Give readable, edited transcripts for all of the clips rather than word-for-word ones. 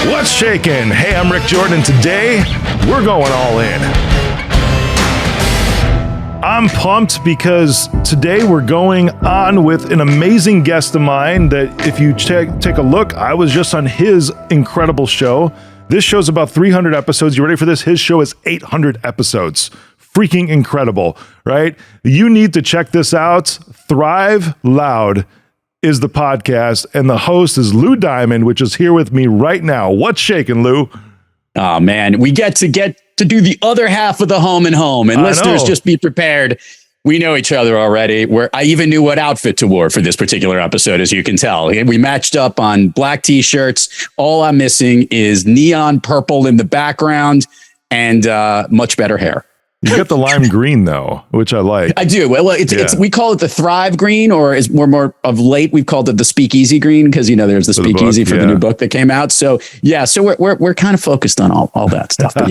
What's shaking? Hey, I'm Rick Jordan, and today we're going all in. I'm pumped because today we're going on with an amazing guest of mine that if you take a look, I was just on his incredible show. This show's about 300 episodes. You ready for this? His show is 800 episodes. Freaking incredible, right? You need to check this out. Thrive Loud is the podcast, and the host is Lou Diamond, which is here with me right now. What's shaking, Lou? Oh man, we get to do the other half of the home and home, and listeners, just be prepared. We know each other already. I even knew what outfit to wear for this particular episode, as you can tell. We matched up on black t-shirts. All I'm missing is neon purple in the background and much better hair. You got the lime green though, which I like. I do. Well, it's we call it the Thrive Green, or is more of late we've called it the Speakeasy Green because there's the Speakeasy for the new book that came out. So so we're kind of focused on all that stuff. But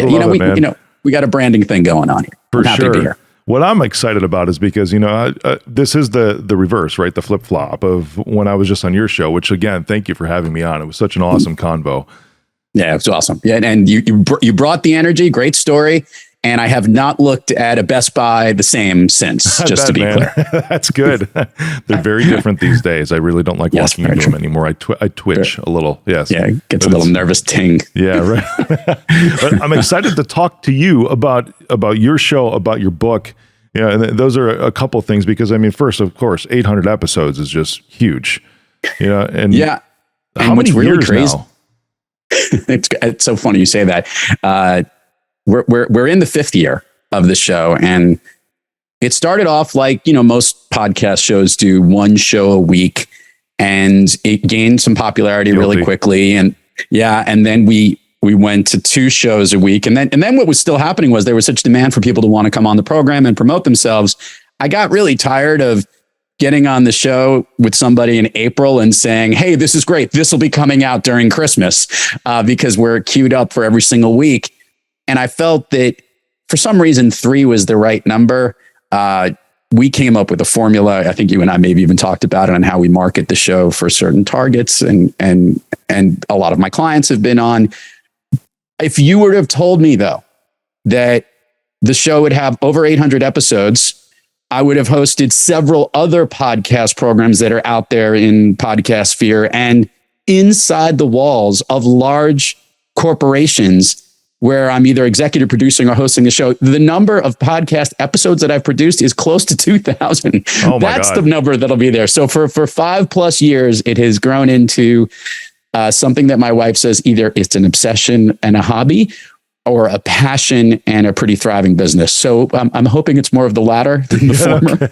we got a branding thing going on here. For happy sure. to be here. What I'm excited about is because this is the reverse, right? The flip flop of when I was just on your show. Which again, thank you for having me on. It was such an awesome convo. Yeah, it was awesome. Yeah, and you brought the energy. Great story. And I have not looked at a Best Buy the same since, just to be clear. That's good. They're very different these days. I really don't like walking into them anymore. I twitch a little. Yes. Yeah, it gets a little nervous ting. Yeah, right. But I'm excited to talk to you about your show, about your book. Yeah, and those are a couple of things because, first, of course, 800 episodes is just huge. And yeah. How many years now? It's so funny you say that. We're in the 5th year of the show, and it started off like, most podcast shows do, one show a week, and it gained some popularity really quickly. And then we went to 2 shows a week. And then what was still happening was there was such demand for people to want to come on the program and promote themselves. I got really tired of getting on the show with somebody in April and saying, hey, this is great. This will be coming out during Christmas because we're queued up for every single week. And I felt that for some reason 3 was the right number. We came up with a formula. I think you and I maybe even talked about it on how we market the show for certain targets. And a lot of my clients have been on. If you would have told me though, that the show would have over 800 episodes, I would have hosted several other podcast programs that are out there in podcast sphere and inside the walls of large corporations where I'm either executive producing or hosting the show. The number of podcast episodes that I've produced is close to 2,000. That's the number that'll be there. So for 5+ years, it has grown into something that my wife says either it's an obsession and a hobby or a passion and a pretty thriving business. So I'm hoping it's more of the latter than the former.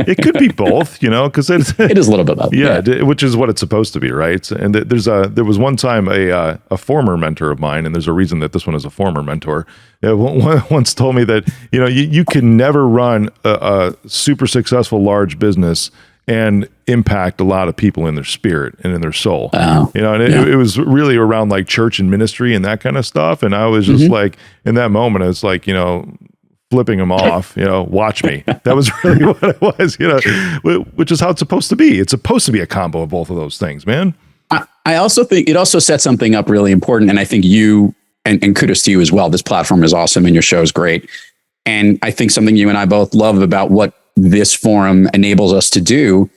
It could be both, because it is a little bit both. Yeah, which is what it's supposed to be, right? And there was one time a former mentor of mine, and there's a reason that this one is a former mentor, once told me that you can never run a super successful large business and impact a lot of people in their spirit and in their soul. It was really around like church and ministry and that kind of stuff. And I was just like, in that moment, it's like, flipping them off, watch me. That was really what it was, which is how it's supposed to be. It's supposed to be a combo of both of those things, man. I also think it also sets something up really important. And I think you, and kudos to you as well. This platform is awesome and your show is great. And I think something you and I both love about what this forum enables us to do,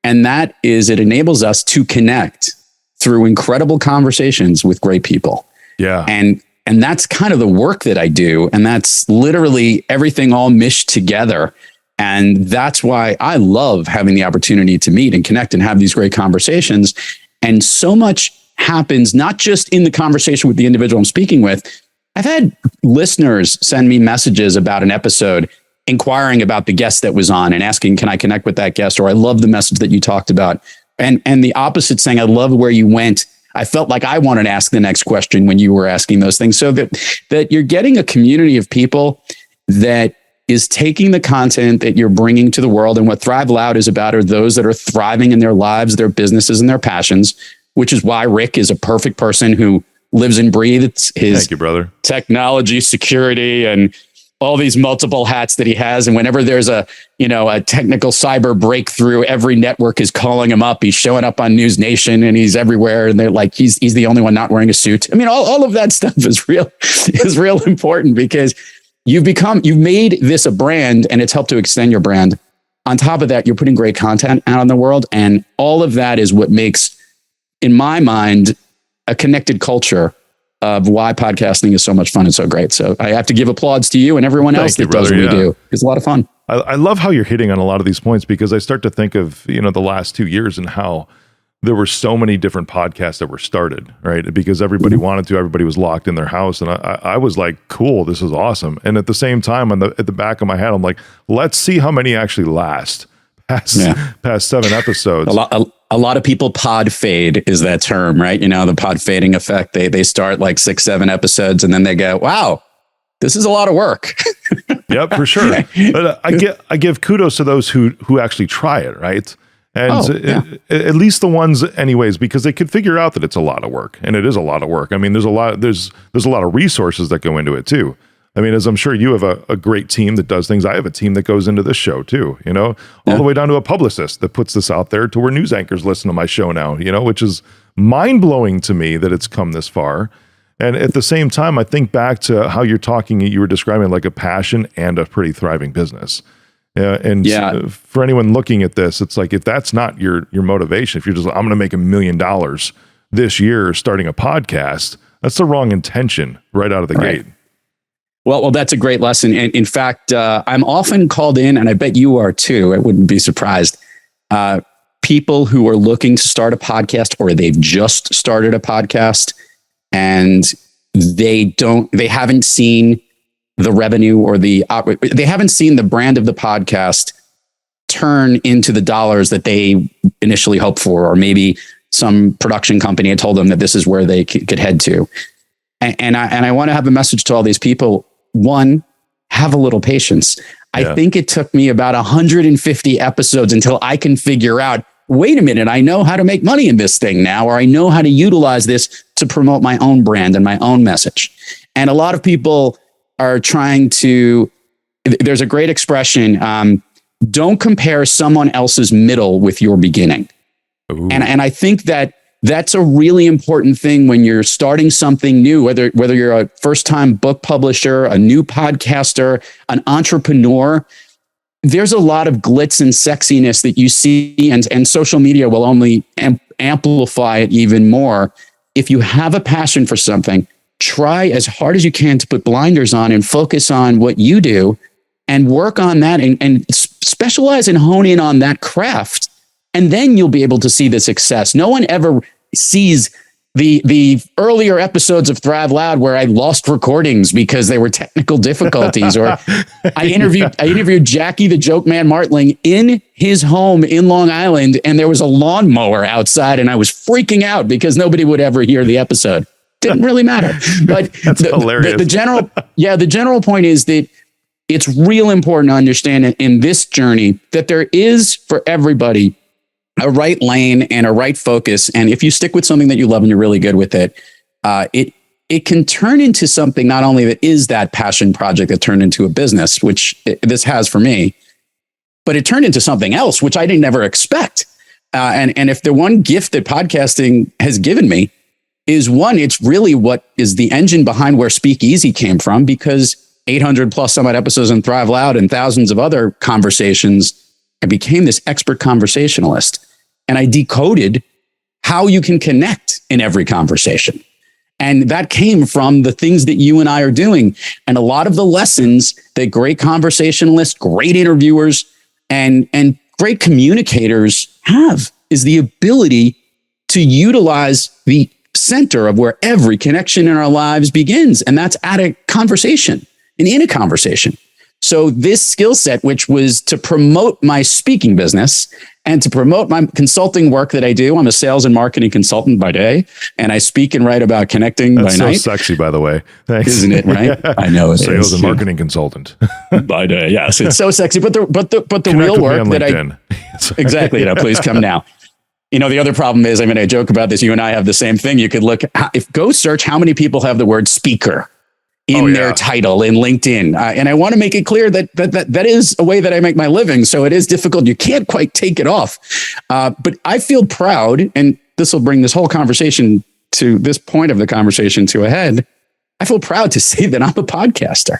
and that is it enables us to connect through incredible conversations with great people. Yeah. And that's kind of the work that I do. And that's literally everything all meshed together. And that's why I love having the opportunity to meet and connect and have these great conversations. And so much happens, not just in the conversation with the individual I'm speaking with. I've had listeners send me messages about an episode inquiring about the guest that was on and asking, can I connect with that guest? Or I love the message that you talked about. And the opposite, saying, I love where you went. I felt like I wanted to ask the next question when you were asking those things. So that you're getting a community of people that is taking the content that you're bringing to the world. And what Thrive Loud is about are those that are thriving in their lives, their businesses, and their passions, which is why Rick is a perfect person who lives and breathes his Thank you, brother. Technology, security, and all these multiple hats that he has. And whenever there's a technical cyber breakthrough, every network is calling him up. He's showing up on News Nation and he's everywhere. And they're like, he's the only one not wearing a suit. I mean, all of that stuff is real important because you've made this a brand and it's helped to extend your brand. On top of that, you're putting great content out in the world. And all of that is what makes, in my mind, a connected culture of why podcasting is so much fun and so great. So I have to give applause to you and everyone else that does what we do. It's a lot of fun. I love how you're hitting on a lot of these points because I start to think of, the last 2 years and how there were so many different podcasts that were started, right? Because everybody wanted to, everybody was locked in their house. And I was like, cool, this is awesome. And at the same time, at the back of my head, I'm like, let's see how many actually last past 7 episodes. A lot of people pod fade is that term, right? The pod fading effect. They start like 6, 7 episodes and then they go, wow, this is a lot of work. Yep, for sure. But I give kudos to those who actually try it, right? And at least the ones anyways, because they could figure out that it's a lot of work, and it is a lot of work. I mean, there's a lot of resources that go into it too. I mean, as I'm sure you have a great team that does things. I have a team that goes into this show too, all the way down to a publicist that puts this out there to where news anchors listen to my show now, which is mind blowing to me that it's come this far. And at the same time, I think back to how you were describing like a passion and a pretty thriving business. For anyone looking at this, it's like, if that's not your motivation, if you're just, I'm going to make $1 million this year starting a podcast, that's the wrong intention right out of the gate. Well, that's a great lesson. And in fact, I'm often called in, and I bet you are too, I wouldn't be surprised, people who are looking to start a podcast or they've just started a podcast and they haven't seen the revenue or they haven't seen the brand of the podcast turn into the dollars that they initially hoped for, or maybe some production company had told them that this is where they could head to. And I want to have a message to all these people. One, have a little patience. I think it took me about 150 episodes until I can figure out, wait a minute, I know how to make money in this thing now, or I know how to utilize this to promote my own brand and my own message. And a lot of people are trying to, there's a great expression, don't compare someone else's middle with your beginning. And I think that's a really important thing when you're starting something new, whether you're a first-time book publisher, a new podcaster, an entrepreneur. There's a lot of glitz and sexiness that you see, and social media will only amplify it even more. If you have a passion for something, try as hard as you can to put blinders on and focus on what you do and work on that and specialize and hone in on that craft. And then you'll be able to see the success. No one ever sees the earlier episodes of Thrive Loud where I lost recordings because there were technical difficulties, or I interviewed Jackie the Joke Man Martling in his home in Long Island, and there was a lawnmower outside, and I was freaking out because nobody would ever hear the episode. Didn't really matter. But the general point is that it's real important to understand in this journey that there is for everybody a right lane and a right focus. And if you stick with something that you love and you're really good with it, it can turn into something not only that is that passion project that turned into a business, which this has for me, but it turned into something else, which I didn't ever expect. And if the one gift that podcasting has given me is one, it's really what is the engine behind where Speakeasy came from, because 800 plus some odd episodes in Thrive Loud and thousands of other conversations, I became this expert conversationalist. And I decoded how you can connect in every conversation. And that came from the things that you and I are doing. And a lot of the lessons that great conversationalists, great interviewers, and great communicators have is the ability to utilize the center of where every connection in our lives begins. And that's at a conversation and in a conversation. So this skill set, which was to promote my speaking business and to promote my consulting work that I do, I'm a sales and marketing consultant by day, and I speak and write about connecting by night. That's so sexy, by the way. Thanks. Isn't it, right? Yeah. I know. Sales and marketing consultant. By day, yes. It's so sexy. But the real work that exactly, please come now. The other problem is, I joke about this. You and I have the same thing. You could go search how many people have the word speaker in their title in LinkedIn. And I want to make it clear that is a way that I make my living. So it is difficult. You can't quite take it off. But I feel proud, and this will bring this whole conversation to this point of the conversation to a head. I feel proud to say that I'm a podcaster.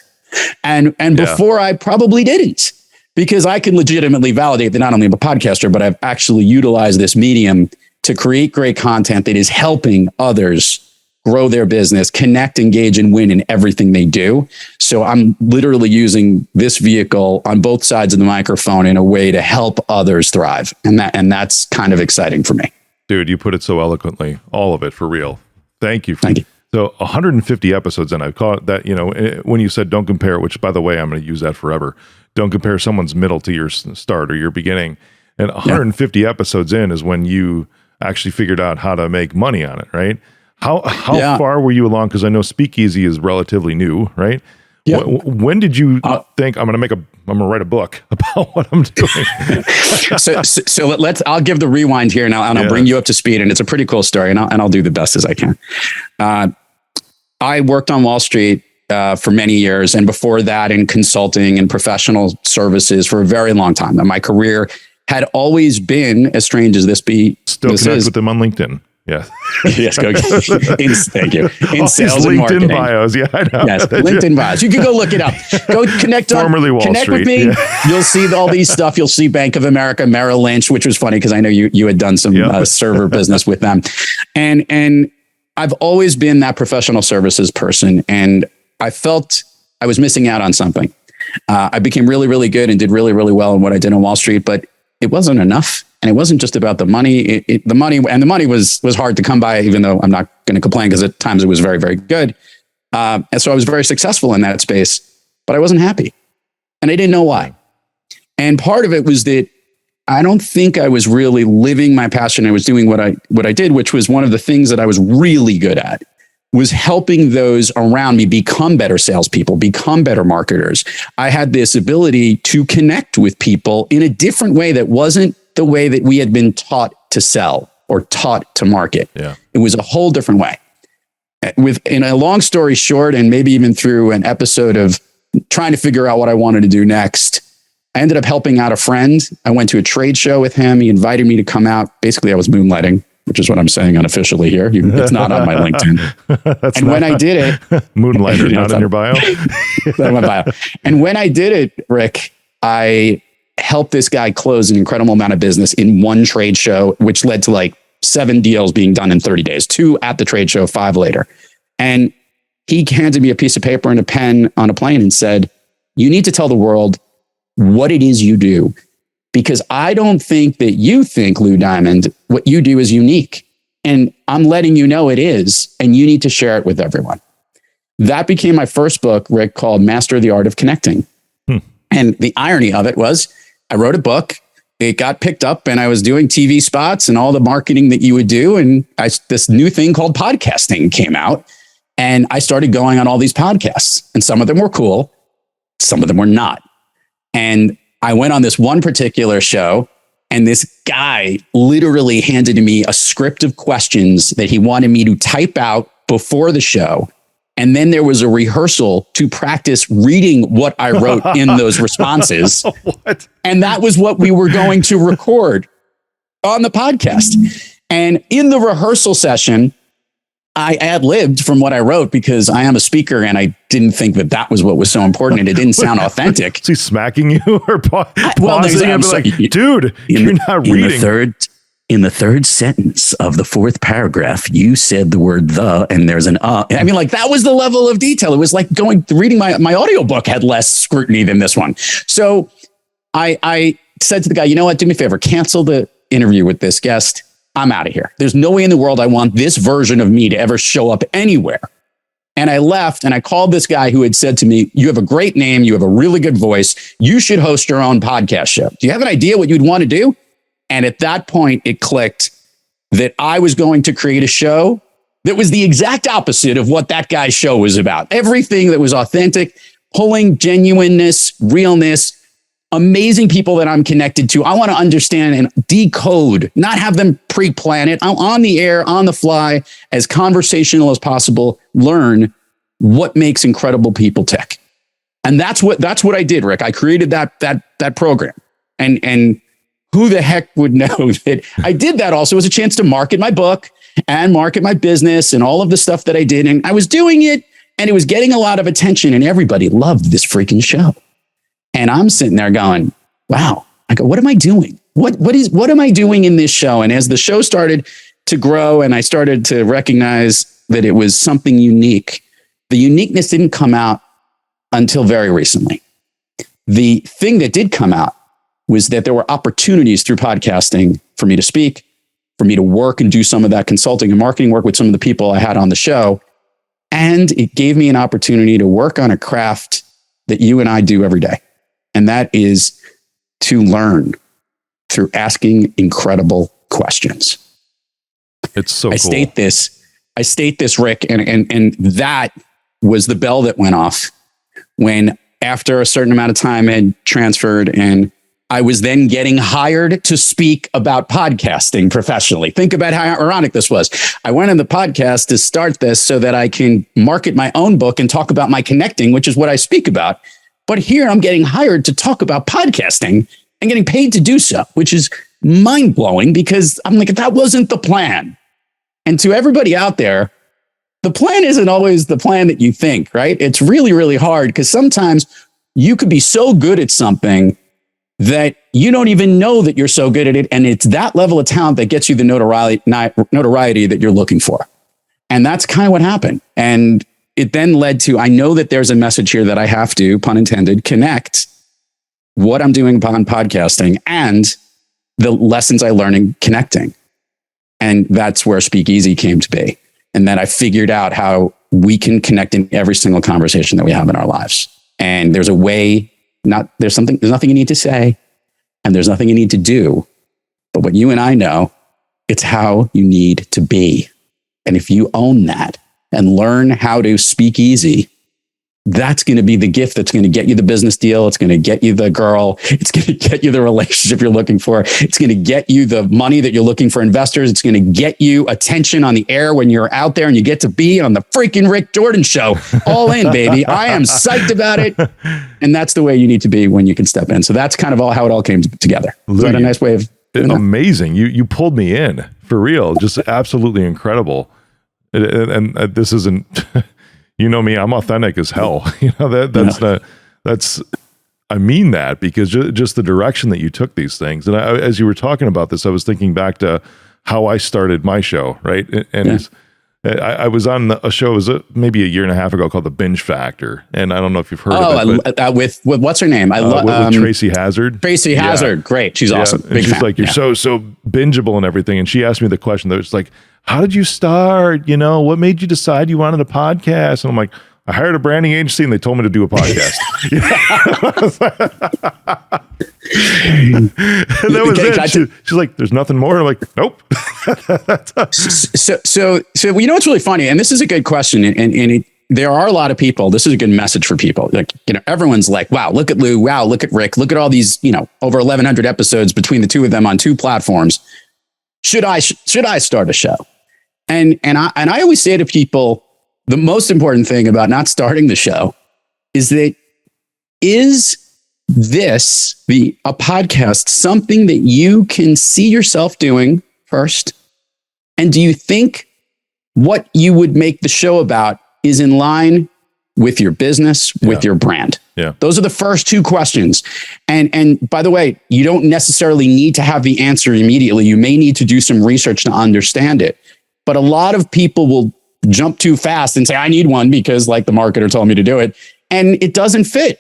And before I probably didn't, because I can legitimately validate that not only I'm a podcaster, but I've actually utilized this medium to create great content that is helping others grow their business, connect, engage, and win in everything they do. So I'm literally using this vehicle on both sides of the microphone in a way to help others thrive. And that's kind of exciting for me. Dude, you put it so eloquently. All of it, for real. Thank you. Thank you. So 150 episodes, and I've caught that, when you said don't compare, which by the way, I'm going to use that forever. Don't compare someone's middle to your start or your beginning. And 150 episodes in is when you actually figured out how to make money on it, right? How far were you along? Because I know Speakeasy is relatively new, right? Yeah. When did you think I'm going to write a book about what I'm doing? so I'll give the rewind here now, and I'll bring you up to speed. And it's a pretty cool story, and I'll do the best as I can. I worked on Wall Street for many years, and before that in consulting and professional services for a very long time. Now, my career had always been, as strange as this be, still connect with them on LinkedIn. Yes. Yes. Thank you. In sales and LinkedIn marketing. Bios. Yeah, I know. Yes. LinkedIn bios. You can go look it up. Go connect with me. Yeah. You'll see all these stuff. You'll see Bank of America, Merrill Lynch, which was funny because I know you had done some server business with them. And I've always been that professional services person. And I felt I was missing out on something. I became really, really good and did really, really well in what I did on Wall Street, but it wasn't enough. And it wasn't just about the money. The money was hard to come by, even though I'm not going to complain because at times it was very, very good. And so I was very successful in that space, but I wasn't happy. And I didn't know why. And part of it was that I don't think I was really living my passion. I was doing what I did, which was one of the things that I was really good at, was helping those around me become better salespeople, become better marketers. I had this ability to connect with people in a different way that wasn't the way that we had been taught to sell or taught to market. Yeah. It was a whole different way. In a long story short, and maybe even through an episode of trying to figure out what I wanted to do next, I ended up helping out a friend. I went to a trade show with him. He invited me to come out. Basically, I was moonlighting, which is what I'm saying unofficially here. It's not on my LinkedIn. When I did it, moonlighter, not in your bio. Not in my bio. And when I did it, Rick, I helped this guy close an incredible amount of business in one trade show, which led to like 7 deals being done in 30 days, 2 at the trade show, 5 later. And he handed me a piece of paper and a pen on a plane and said, you need to tell the world what it is you do, because I don't think that you think, Lou Diamond, what you do is unique. And I'm letting you know it is, and you need to share it with everyone. That became my first book, Rick, called Master the Art of Connecting. And the irony of it was I wrote a book, it got picked up, and I was doing TV spots and all the marketing that you would do. And this new thing called podcasting came out, and I started going on all these podcasts, and some of them were cool. Some of them were not. And I went on this one particular show, and this guy literally handed me a script of questions that he wanted me to type out before the show. And then there was a rehearsal to practice reading what I wrote in those responses. What? And that was what we were going to record on the podcast. And in the rehearsal session, I ad-libbed from what I wrote because I am a speaker and I didn't think that was what was so important, and it didn't sound authentic. Is he smacking you or pausing and be like, dude, you're not reading. In the third sentence of the 4th paragraph, you said the word the, and there's an I mean, like, that was the level of detail. It was like reading my audiobook had less scrutiny than this one. So I said to the guy, you know what, do me a favor, cancel the interview with this guest. I'm out of here. There's no way in the world I want this version of me to ever show up anywhere. And I left, and I called this guy who had said to me, you have a great name. You have a really good voice. You should host your own podcast show. Do you have an idea what you'd want to do? And at that point, it clicked that I was going to create a show that was the exact opposite of what that guy's show was about. Everything that was authentic, pulling genuineness, realness, amazing people that I'm connected to. I want to understand and decode, not have them pre-plan it. I'm on the air, on the fly, as conversational as possible, learn what makes incredible people tick. And that's what I did, Rick. I created that program. And who the heck would know that I did that also as a chance to market my book and market my business and all of the stuff that I did. And I was doing it and it was getting a lot of attention and everybody loved this freaking show. And I'm sitting there going, wow, I go, what am I doing? What am I doing in this show? And as the show started to grow and I started to recognize that it was something unique, the uniqueness didn't come out until very recently. The thing that did come out was that there were opportunities through podcasting for me to speak, for me to work and do some of that consulting and marketing work with some of the people I had on the show. And it gave me an opportunity to work on a craft that you and I do every day. And that is to learn through asking incredible questions. It's so cool. I state this, Rick, and that was the bell that went off when after a certain amount of time had transferred and I was then getting hired to speak about podcasting professionally. Think about how ironic this was. I went on the podcast to start this so that I can market my own book and talk about my connecting, which is what I speak about. But here I'm getting hired to talk about podcasting and getting paid to do so, which is mind blowing because I'm like, that wasn't the plan. And to everybody out there, the plan isn't always the plan that you think, right? It's really, really hard because sometimes you could be so good at something that you don't even know that you're so good at it. And it's that level of talent that gets you the notoriety that you're looking for. And that's kind of what happened. And it then led to, I know that there's a message here that I have to, pun intended, connect what I'm doing on podcasting and the lessons I learned in connecting. And that's where Speakeasy came to be. And then I figured out how we can connect in every single conversation that we have in our lives. And there's a way, there's nothing you need to say and there's nothing you need to do. But what you and I know, it's how you need to be. And if you own that and learn how to speak easy, that's going to be the gift that's going to get you the business deal. It's going to get you the girl. It's going to get you the relationship you're looking for. It's going to get you the money that you're looking for investors. It's going to get you attention on the air when you're out there and you get to be on the freaking Rick Jordan show. All in, baby. I am psyched about it. And that's the way you need to be when you can step in. So that's kind of how it all came together. Is that a nice way of doing amazing. You pulled me in for real. Just absolutely incredible. And this isn't... You know me, I'm authentic as hell. You know, I mean that because just the direction that you took these things. And as you were talking about this, I was thinking back to how I started my show, right? And I was on a show, it was maybe a year and a half ago called the Binge Factor. And I don't know if you've heard of it. With what's her name? With Tracy Hazard. Tracy Hazard. Great. She's awesome. Big she's fan. Like, you're so bingeable and everything. And she asked me the question that was like, how did you start? You know, what made you decide you wanted a podcast? And I'm like, I hired a branding agency and they told me to do a podcast. And that was it. She's like, there's nothing more. I'm like, nope. So you know what's really funny, and this is a good question, and there are a lot of people. This is a good message for people. Like, you know, everyone's like, wow, look at Lou. Wow, look at Rick. Look at all these, you know, over 1,100 episodes between the two of them on 2 platforms. Should I start a show? And I always say to people, the most important thing about not starting the show is that a podcast something that you can see yourself doing first? And do you think what you would make the show about is in line with your business, with your brand? Yeah. Those are the first 2 questions. And by the way, you don't necessarily need to have the answer immediately. You may need to do some research to understand it. But a lot of people will jump too fast and say, I need one because like the marketer told me to do it. And it doesn't fit.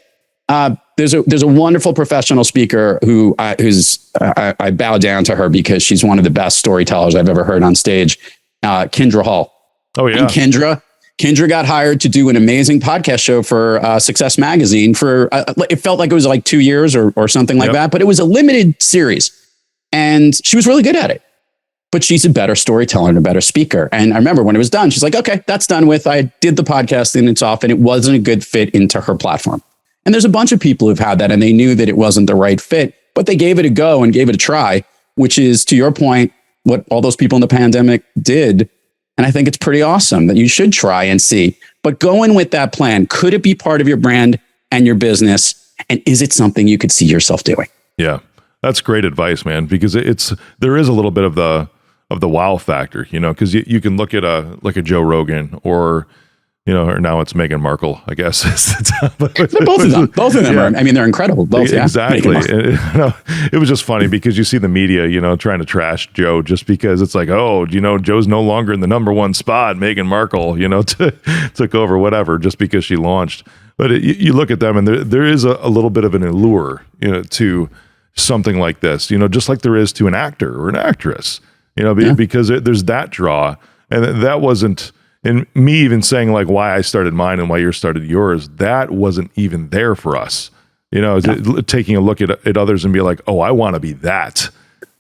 There's a wonderful professional speaker who I bow down to her because she's one of the best storytellers I've ever heard on stage. Kindra Hall. Oh yeah. And Kindra got hired to do an amazing podcast show for Success Magazine for, it felt like it was like 2 years or something like that, but it was a limited series and she was really good at it. But she's a better storyteller and a better speaker. And I remember when it was done, she's like, okay, that's done with. I did the podcast and it's off, and it wasn't a good fit into her platform. And there's a bunch of people who've had that and they knew that it wasn't the right fit, but they gave it a go and gave it a try, which is, to your point, what all those people in the pandemic did. And I think it's pretty awesome that you should try and see. But go in with that plan. Could it be part of your brand and your business? And is it something you could see yourself doing? Yeah, that's great advice, man, because there is a little bit of the wow factor, because you can look at a Joe Rogan or or now it's Meghan Markle, I guess. Both of them are. I mean, they're incredible. Both, yeah. Exactly. It was just funny because you see the media, trying to trash Joe just because it's like, oh, Joe's no longer in the number one spot. Meghan Markle, took over, whatever, just because she launched. But you look at them, and there is a little bit of an allure, to something like this, just like there is to an actor or an actress, because there's that draw, and that wasn't. And me even saying like why I started mine and why you started yours, that wasn't even there for us. Taking a look at others and be like, oh, I want to be that.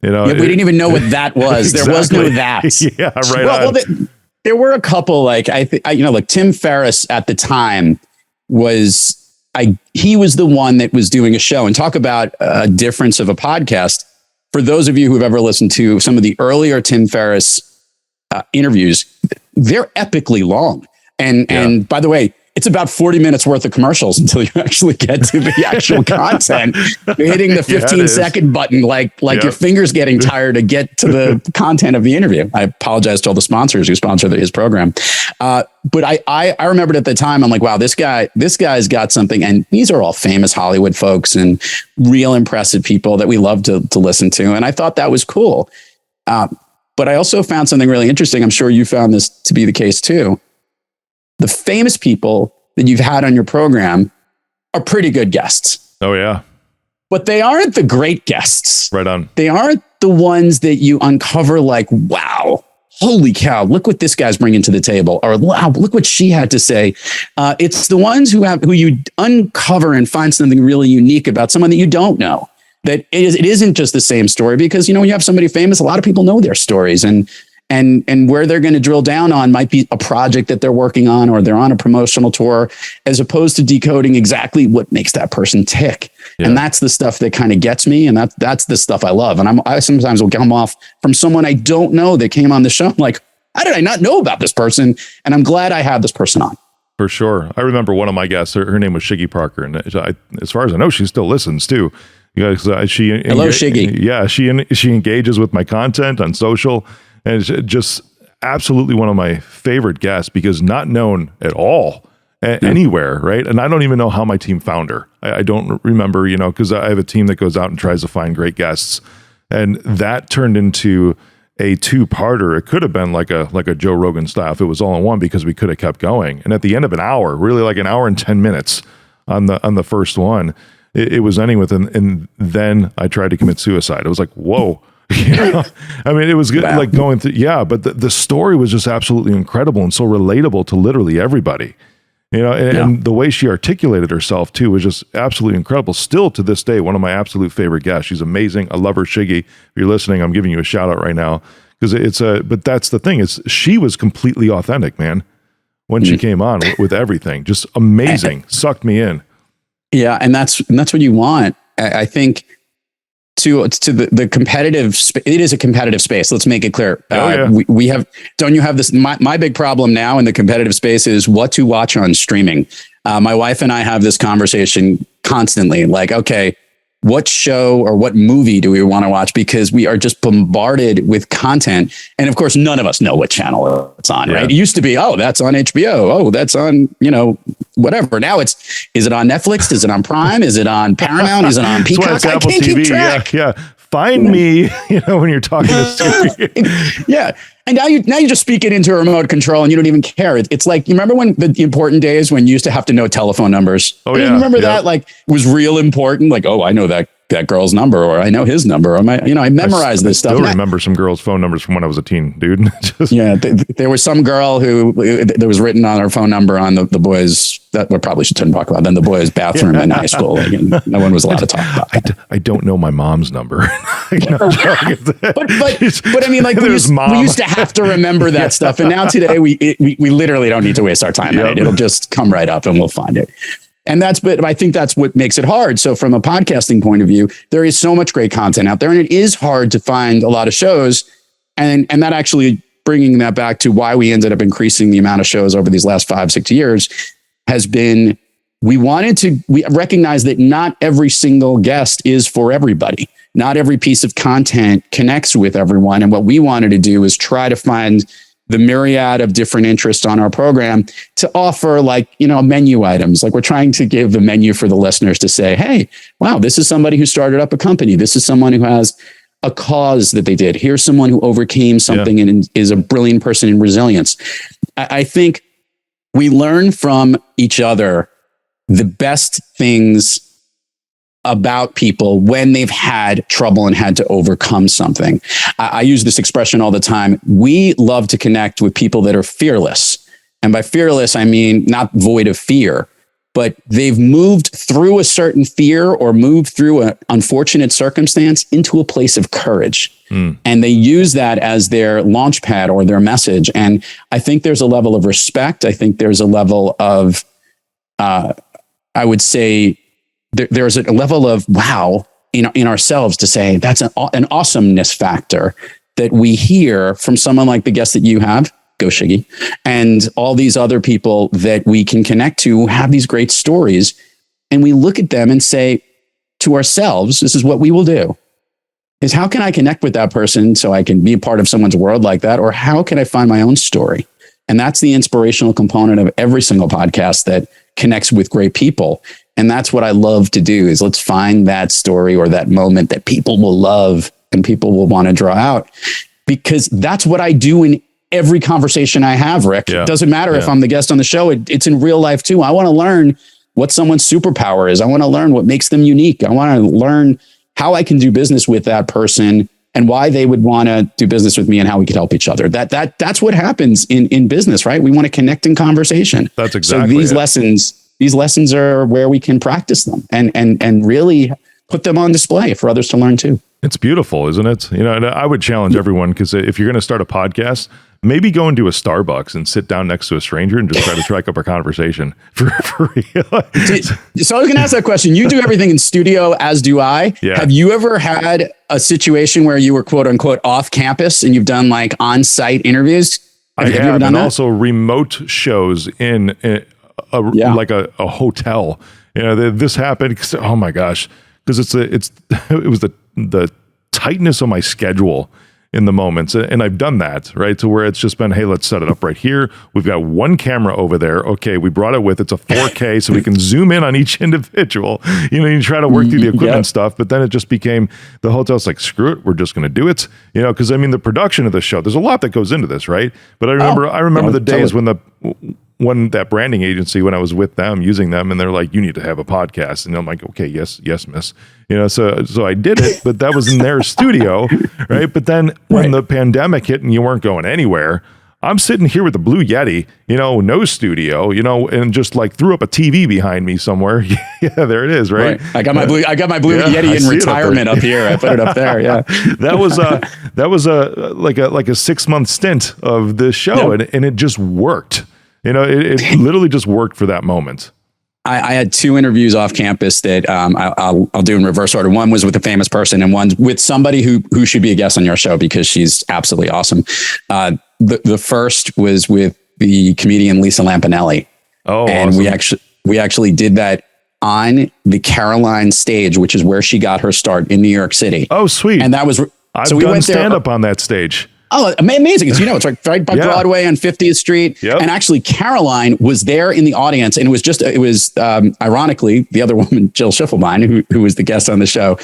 We didn't even know what that was. Exactly. There was no that. Yeah, right. Well, there were a couple like like Tim Ferriss at the time he was the one that was doing a show, and talk about a difference of a podcast. For those of you who've ever listened to some of the earlier Tim Ferriss interviews, they're epically long. And by the way, it's about 40 minutes worth of commercials until you actually get to the actual content. You're hitting the 15-second button, like your fingers getting tired to get to the content of the interview. I apologize to all the sponsors who sponsor his program. But I remembered at the time, I'm like, wow, this guy's got something. And these are all famous Hollywood folks and real impressive people that we love to listen to. And I thought that was cool. But I also found something really interesting. I'm sure you found this to be the case too. The famous people that you've had on your program are pretty good guests. Oh, yeah. But they aren't the great guests. Right on. They aren't the ones that you uncover like, wow, holy cow, look what this guy's bringing to the table. Or wow, look what she had to say. It's the ones who you uncover and find something really unique about someone that you don't know. That it isn't just the same story, because, when you have somebody famous, a lot of people know their stories, and where they're going to drill down on might be a project that they're working on, or they're on a promotional tour, as opposed to decoding exactly what makes that person tick. Yeah. And that's the stuff that kind of gets me. And that's the stuff I love. And I sometimes will come off from someone I don't know that came on the show. I'm like, how did I not know about this person? And I'm glad I had this person on. For sure. I remember one of my guests, her name was Shiggi Parker. And as far as I know, she still listens too. Hello, Shiggi. Yeah, she engages with my content on social, and it's just absolutely one of my favorite guests, because not known at all anywhere, right? And I don't even know how my team found her. I don't remember, because I have a team that goes out and tries to find great guests, and that turned into a two-parter. It could have been like a Joe Rogan style if it was all in one, because we could have kept going. And at the end of an hour, really like an hour and 10 minutes on the first one, it was ending with, and then I tried to commit suicide. It was like, whoa. I mean, it was good, like going through, but the story was just absolutely incredible and so relatable to literally everybody, and the way she articulated herself too was just absolutely incredible. Still to this day, one of my absolute favorite guests. She's amazing. I love her. Shiggi, if you're listening, I'm giving you a shout out right now, because but that's the thing, is she was completely authentic, man, when she came on with everything. Just amazing. Sucked me in. Yeah. And that's what you want. I think to the competitive, it is a competitive space. Let's make it clear. We have, don't you have this? My big problem now in the competitive space is what to watch on streaming. My wife and I have this conversation constantly, like, okay, what show or what movie do we want to watch? Because we are just bombarded with content. And of course, none of us know what channel it's on, right? It used to be, oh, that's on HBO. Oh, that's on, whatever. Now is it on Netflix? Is it on Prime? Is it on Paramount? Is it on Peacock? I can't keep track. Yeah. Find me, when you're talking to Siri. Yeah. And now you just speak it into a remote control and you don't even care. It's like, you remember when the important days when you used to have to know telephone numbers? Oh, yeah. You remember that? Like, it was real important. Like, oh, I know that girl's number, or I know his number. Or I memorized this stuff. I still remember some girls' phone numbers from when I was a teen, dude. There was some girl who there was written on her phone number on the boys, that we probably shouldn't talk about, then the boys' bathroom in high school. Like, and no one was allowed to talk about that. I don't know my mom's number. but I mean, like, we used to have to remember that stuff. And now today we literally don't need to waste our time on it. It'll just come right up and we'll find it. But I think that's what makes it hard. So from a podcasting point of view, there is so much great content out there, and it is hard to find a lot of shows. And that actually bringing that back to why we ended up increasing the amount of shows over these last 5-6 years has been, we recognize that not every single guest is for everybody. Not every piece of content connects with everyone. And what we wanted to do is try to find the myriad of different interests on our program to offer, like, menu items. Like, we're trying to give the menu for the listeners to say, hey, wow, this is somebody who started up a company. This is someone who has a cause that they did. Here's someone who overcame something and is a brilliant person in resilience. I think we learn from each other the best things about people when they've had trouble and had to overcome something. I use this expression all the time. We love to connect with people that are fearless. And by fearless, I mean not void of fear, but they've moved through a certain fear or moved through an unfortunate circumstance into a place of courage. And they use that as their launch pad or their message. And I think there's a level of respect. I think there's a level of, I would say, there's a level of wow in ourselves to say that's an awesomeness factor that we hear from someone like the guest that you have, go Shiggy, and all these other people that we can connect to who have these great stories. And we look at them and say to ourselves, this is what we will do, is how can I connect with that person so I can be a part of someone's world like that? Or how can I find my own story? And that's the inspirational component of every single podcast that connects with great people. And that's what I love to do, is let's find that story or that moment that people will love and people will want to draw out, because that's what I do in every conversation I have, Rick. It doesn't matter if I'm the guest on the show. It's in real life too. I want to learn what someone's superpower is. I want to learn what makes them unique. I want to learn how I can do business with that person and why they would want to do business with me and how we could help each other. That's what happens in business, right? We want to connect in conversation. That's exactly so these lessons are where we can practice them and really put them on display for others to learn too. It's beautiful, isn't it? And I would challenge everyone, because if you're going to start a podcast, maybe go into a Starbucks and sit down next to a stranger and just try to strike up a conversation for real. So I was going to ask that question. You do everything in studio, as do I. Yeah. Have you ever had a situation where you were quote unquote off campus and you've done like on-site interviews? Have you ever done that? Also remote shows in like a hotel. This happened because, oh my gosh, because it was the tightness of my schedule in the moments. And I've done that, right? To where it's just been, hey, let's set it up right here. We've got one camera over there. Okay, we brought it with, it's a 4K, so we can zoom in on each individual. You try to work through the equipment stuff, but then it just became, the hotel's like, screw it, we're just going to do it. Because I mean, the production of the show, there's a lot that goes into this, right? But I remember the days when that branding agency, when I was with them, using them, and they're like, you need to have a podcast. And I'm like, okay, yes, miss. So I did it, but that was in their studio, right? But then when the pandemic hit and you weren't going anywhere, I'm sitting here with the Blue Yeti, no studio, and just like threw up a TV behind me somewhere. Yeah, there it is, right? I got my Blue Yeti in retirement up here. I put it up there. Yeah, that was a 6-month stint of this show, and it just worked. It literally just worked for that moment. I had 2 interviews off campus that I'll do in reverse order. One was with a famous person, and one with somebody who should be a guest on your show because she's absolutely awesome. The first was with the comedian Lisa Lampanelli. Oh, and awesome. we actually did that on the Caroline stage, which is where she got her start in New York City. Oh, sweet! And that was I've done stand up on that stage. Oh, amazing. It's right by Broadway on 50th Street. Yep. And actually Caroline was there in the audience, and it was ironically the other woman, Jill Schiffelbein, who was the guest on the show,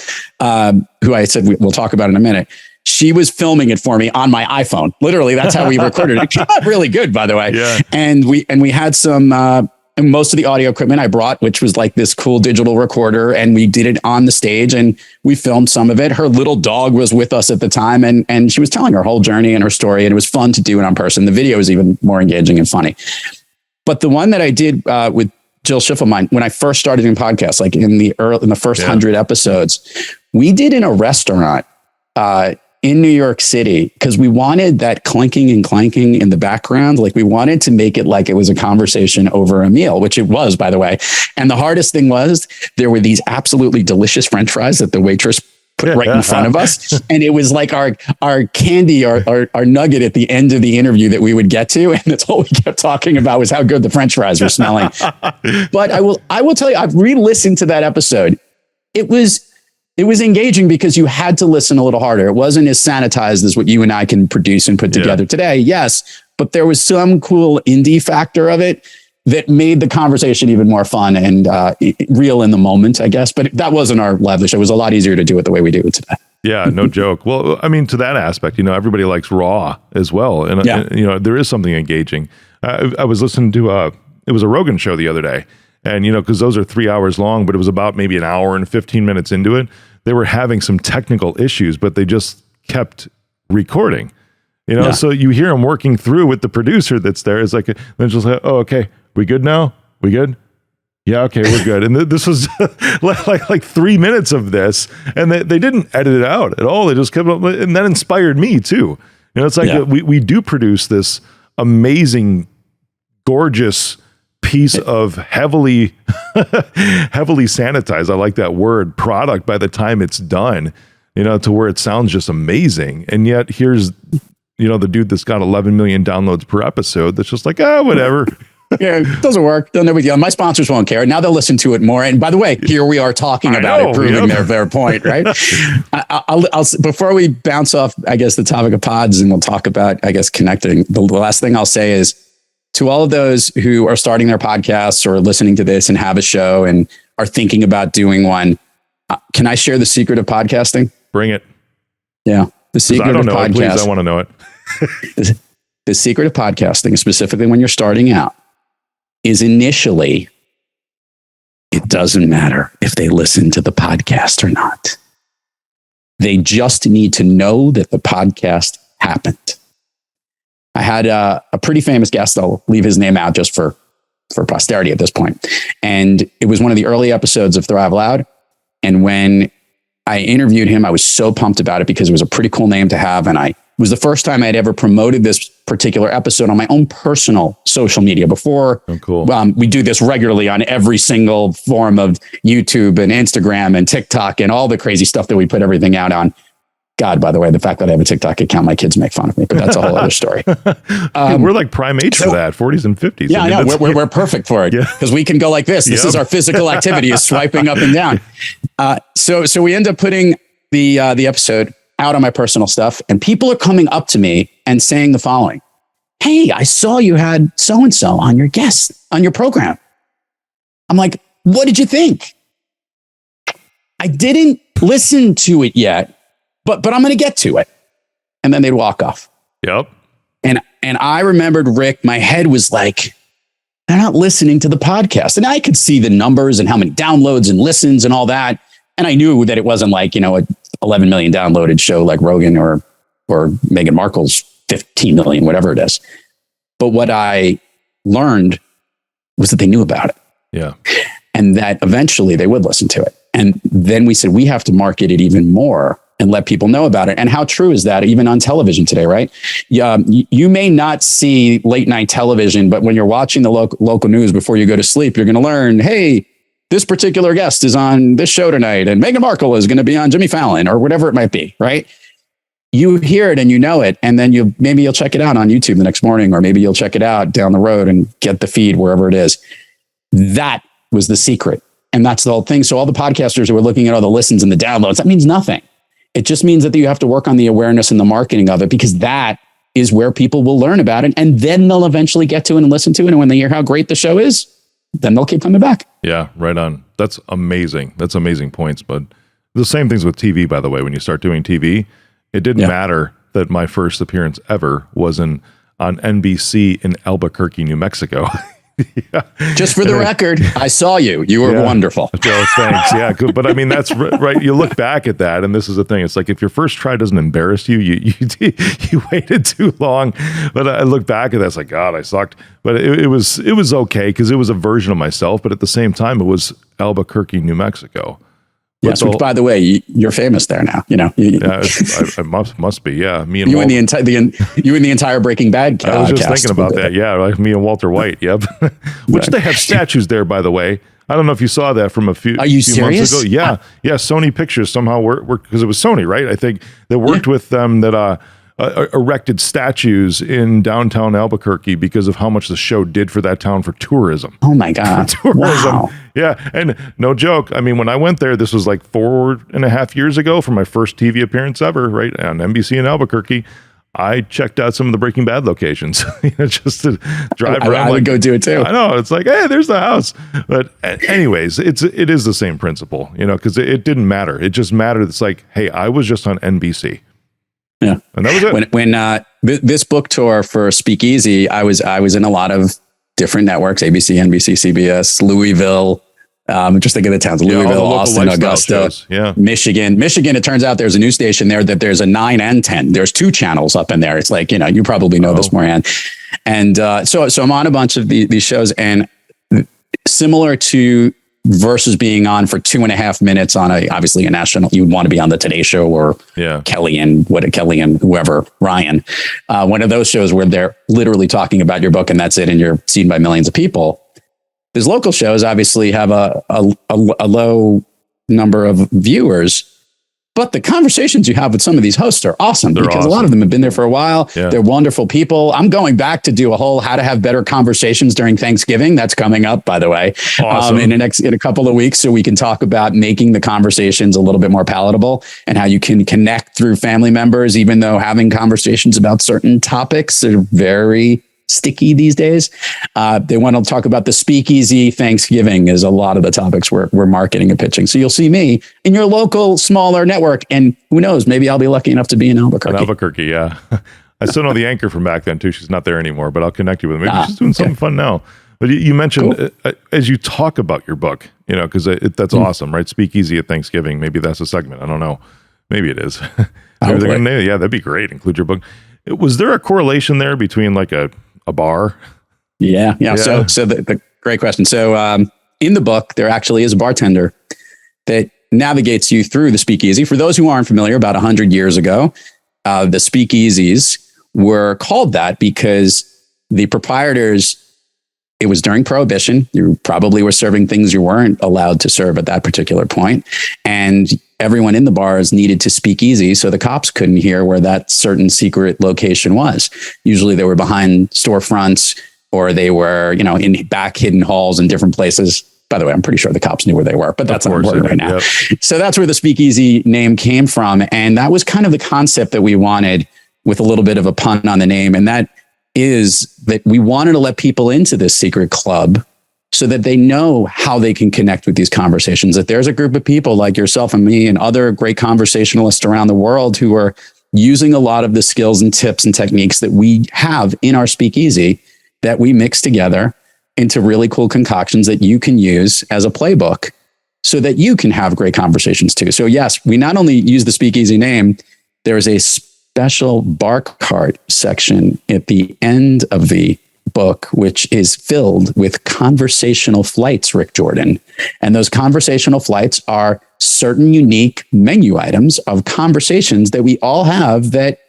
who I said we'll talk about in a minute. She was filming it for me on my iPhone. Literally, that's how we recorded it. It came out really good, by the way. Yeah. And we had some and most of the audio equipment I brought, which was like this cool digital recorder, and we did it on the stage and we filmed some of it. Her little dog was with us at the time, and she was telling her whole journey and her story, and it was fun to do it on person. The video was even more engaging and funny. But the one that I did with Jill Schiffelbein, when I first started doing podcasts, like in the first 100 episodes, we did in a restaurant in New York City, because we wanted that clinking and clanking in the background. Like, we wanted to make it like it was a conversation over a meal, which it was, by the way. And the hardest thing was there were these absolutely delicious French fries that the waitress put right in front of us. And it was like our candy, our nugget at the end of the interview that we would get to. And that's all we kept talking about was how good the French fries were smelling. But I will tell you, I've re-listened to that episode. It was engaging because you had to listen a little harder. It wasn't as sanitized as what you and I can produce and put together today. Yes. But there was some cool indie factor of it that made the conversation even more fun and real in the moment, I guess. But that wasn't our live show. It was a lot easier to do it the way we do it today. Yeah, no joke. Well, I mean, to that aspect, everybody likes raw as well. And, there is something engaging. I was listening to, it was a Rogan show the other day. And, because those are 3 hours long, but it was about maybe an hour and 15 minutes into it. They were having some technical issues, but they just kept recording. So you hear them working through with the producer that's there. It's like, they're just like, oh, okay, we good now? We good? Yeah, okay, we're good. And this was like 3 minutes of this, and they didn't edit it out at all. They just kept, and that inspired me too. It's like we do produce this amazing, gorgeous piece of heavily sanitized, I like that word, product by the time it's done, to where it sounds just amazing. And yet here's the dude that's got 11 million downloads per episode that's just like, whatever. Yeah, it doesn't work. They'll never deal. My sponsors won't care. Now they'll listen to it more. And by the way, here we are talking about it, proving their point, right? I'll before we bounce off, I guess, the topic of pods, and we'll talk about, I guess, connecting. The last thing I'll say is to all of those who are starting their podcasts or listening to this and have a show and are thinking about doing one, can I share the secret of podcasting? Bring it. Yeah. The secret of podcasting. Please, I want to know it. The secret of podcasting, specifically when you're starting out, is initially, it doesn't matter if they listen to the podcast or not. They just need to know that the podcast happened. I had a pretty famous guest. I'll leave his name out just for posterity at this point. And it was one of the early episodes of Thrive Loud. And when I interviewed him, I was so pumped about it because it was a pretty cool name to have. And it was the first time I'd ever promoted this particular episode on my own personal social media before. Oh, cool. We do this regularly on every single form of YouTube and Instagram and TikTok and all the crazy stuff that we put everything out on. God, by the way, the fact that I have a TikTok account, my kids make fun of me, but that's a whole other story. We're like prime age for that, 40s and 50s. Yeah, I know. We're perfect for it because we can go like this. This is our physical activity, is swiping up and down. So we end up putting the episode out on my personal stuff, and people are coming up to me and saying the following: "Hey, I saw you had so-and-so on your program." I'm like, "What did you think?" I didn't listen to it yet. But I'm going to get to it. And then they'd walk off. Yep. And I remembered, Rick, my head was like, they're not listening to the podcast. And I could see the numbers and how many downloads and listens and all that. And I knew that it wasn't like, a 11 million downloaded show like Rogan or Meghan Markle's 15 million, whatever it is. But what I learned was that they knew about it. Yeah. And that eventually they would listen to it. And then we said, we have to market it even more and let people know about it. And how true is that even on television today, right? You may not see late night television, but when you're watching the local news before you go to sleep, you're going to learn, hey, this particular guest is on this show tonight, and Meghan Markle is going to be on Jimmy Fallon or whatever it might be, right? You hear it and you know it, and then maybe you'll check it out on YouTube the next morning, or maybe you'll check it out down the road and get the feed wherever it is. That was the secret. And that's the whole thing. So all the podcasters who are looking at all the listens and the downloads, that means nothing. It just means that you have to work on the awareness and the marketing of it, because that is where people will learn about it. And then they'll eventually get to it and listen to it. And when they hear how great the show is, then they'll keep coming back. Yeah, right on. That's amazing. That's amazing points. But the same things with TV, by the way. When you start doing TV, it didn't matter that my first appearance ever was on NBC in Albuquerque, New Mexico. Yeah. Just for the record, I saw you. You were wonderful. Well, thanks. Yeah, good. But I mean, that's right. You look back at that, and this is the thing. It's like if your first try doesn't embarrass you, you waited too long. But I look back at that, it's like, God, I sucked. But it was okay because it was a version of myself. But at the same time, it was Albuquerque, New Mexico. Yes, which, by the way, you're famous there now. I must be. Yeah, me and you and the entire Breaking Bad cast. I was just thinking about that. Yeah, like me and Walter White. Yep. Which they have statues there, by the way, I don't know if you saw that from a few, Are you few serious? months ago. Yeah. Yeah. Sony Pictures somehow worked because it was Sony, right? I think that worked with them that erected statues in downtown Albuquerque because of how much the show did for that town for tourism. Oh my God. Tourism. Wow. Yeah. And no joke. I mean, when I went there, this was like 4.5 years ago for my first TV appearance ever, right? On NBC in Albuquerque. I checked out some of the Breaking Bad locations, just to drive around. I would go do it too. I know, it's like, hey, there's the house. But anyways, it is the same principle, because it didn't matter. It just mattered. It's like, hey, I was just on NBC. Yeah, and that was it. When this book tour for Speakeasy, I was in a lot of different networks: ABC, NBC, CBS, Louisville. Just think of the towns: Louisville, Austin, Augusta, Michigan. It turns out there's a news station there that there's a 9 and 10. There's 2 channels up in there. It's like, you probably know this, Moran. And so I'm on a bunch of these shows, and similar to versus being on for 2.5 minutes on obviously a national, you'd want to be on the Today Show or Kelly and whoever, Ryan, one of those shows where they're literally talking about your book and that's it, and you're seen by millions of people. These local shows obviously have a low number of viewers, but the conversations you have with some of these hosts are awesome because a lot of them have been there for a while. Yeah. They're wonderful people. I'm going back to do a whole how to have better conversations during Thanksgiving. That's coming up, by the way, awesome. In a couple of weeks. So we can talk about making the conversations a little bit more palatable and how you can connect through family members, even though having conversations about certain topics are very sticky these days. They want to talk about the Speakeasy Thanksgiving is a lot of the topics we're marketing and pitching. So you'll see me in your local smaller network, and who knows, maybe I'll be lucky enough to be in Albuquerque. Yeah. I still know the anchor from back then too. She's not there anymore, but I'll connect you with her. Maybe she's doing something fun now. But you mentioned as you talk about your book, because that's awesome, right? Speakeasy at Thanksgiving. Maybe that's a segment. I don't know. Maybe it is. Maybe they're gonna, that'd be great. Include your book. Was there a correlation there between like a bar? Yeah. So the great question. So in the book, there actually is a bartender that navigates you through the speakeasy. For those who aren't familiar, about 100 years ago, the speakeasies were called that because the proprietors, it was during Prohibition. You probably were serving things you weren't allowed to serve at that particular point. And everyone in the bars needed to speak easy so the cops couldn't hear where that certain secret location was. Usually they were behind storefronts or they were, in back hidden halls in different places. By the way, I'm pretty sure the cops knew where they were, but that's not important right now. Yep. So that's where the speakeasy name came from. And that was kind of the concept that we wanted, with a little bit of a pun on the name. And that is that we wanted to let people into this secret club so that they know how they can connect with these conversations, that there's a group of people like yourself and me and other great conversationalists around the world who are using a lot of the skills and tips and techniques that we have in our speakeasy that we mix together into really cool concoctions that you can use as a playbook so that you can have great conversations too. So yes, we not only use the speakeasy name, there is a special bar cart section at the end of the book, which is filled with conversational flights, Rick Jordan. And those conversational flights are certain unique menu items of conversations that we all have that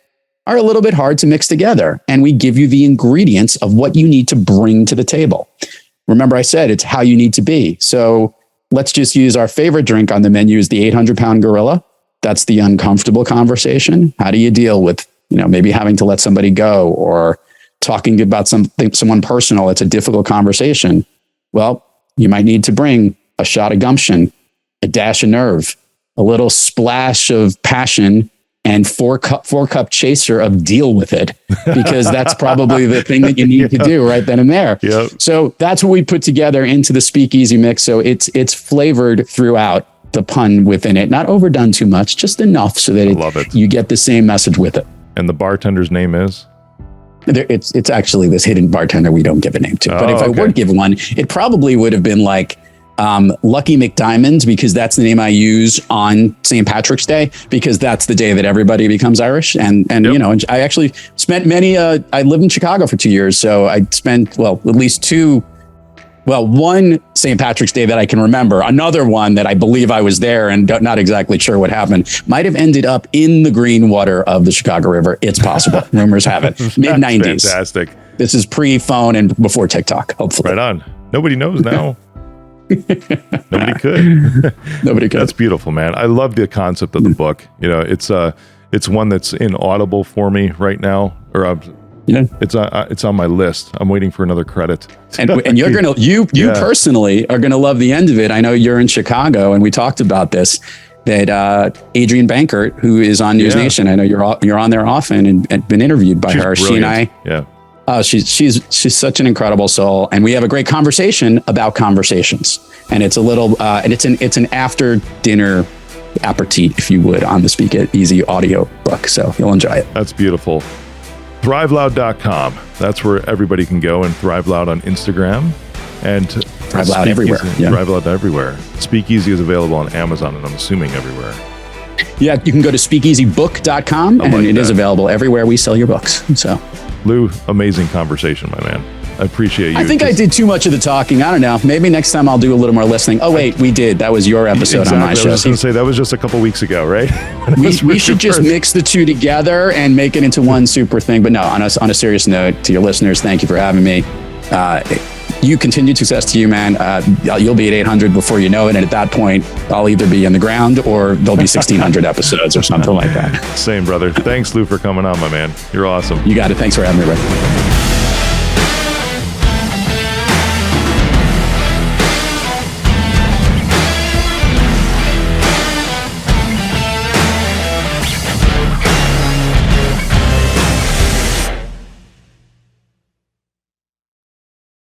are a little bit hard to mix together. And we give you the ingredients of what you need to bring to the table. Remember, I said it's how you need to be. So let's just use our favorite drink on the menu is the 800-pound gorilla. That's the uncomfortable conversation. How do you deal with, maybe having to let somebody go or talking about someone personal? It's a difficult conversation. Well, you might need to bring a shot of gumption, a dash of nerve, a little splash of passion, and four cup chaser of deal with it, because that's probably the thing that you need to do right then and there. Yep. So that's what we put together into the speakeasy mix. So it's flavored throughout, the pun within it, not overdone too much, just enough so that you get the same message with it. And the bartender's name is? It's actually this hidden bartender we don't give a name to. But if I were to give one, it probably would have been like Lucky McDiamond, because that's the name I use on St. Patrick's Day, because that's the day that everybody becomes Irish. And I actually spent I lived in Chicago for 2 years. So I spent, at least one St. Patrick's Day that I can remember. Another one that I believe I was there and not exactly sure what happened. Might have ended up in the green water of the Chicago River. It's possible. Rumors have it. Mid-90s. Fantastic. This is pre-phone and before TikTok, hopefully. Right on. Nobody knows now. Nobody could. Nobody could. That's beautiful, man. I love the concept of the book. You know, it's one that's in Audible for me right now, or it's on my list. I'm waiting for another credit. And you're gonna you personally are gonna love the end of it. I know you're in Chicago, and we talked about this. That Adrienne Bankert, who is on News Nation, I know you're on there often and been interviewed by her. Brilliant. She and I, she's such an incredible soul, and we have a great conversation about conversations. And it's a little and it's an after dinner aperitif, if you would, on the Speak It Easy audio book. So you'll enjoy it. That's beautiful. ThriveLoud.com. That's where everybody can go, and Thrive Loud on Instagram. And Thrive Loud everywhere. Thrive Loud everywhere. Speakeasy is available on Amazon, and I'm assuming everywhere. Yeah, you can go to speakeasybook.com, and it is available everywhere we sell your books. So, Lou, amazing conversation, my man. I appreciate you. I think I did too much of the talking. I don't know. Maybe next time I'll do a little more listening. Oh, wait, we did. That was your episode on my show. I was going to say, that was just a couple weeks ago, right? We should just mix the two together and make it into one super thing. But no, on a serious note, to your listeners, thank you for having me. You continued success to you, man. You'll be at 800 before you know it. And at that point, I'll either be in the ground or there'll be 1,600 episodes or something like that. Same, brother. Thanks, Lou, for coming on, my man. You're awesome. You got it. Thanks for having me, Rick.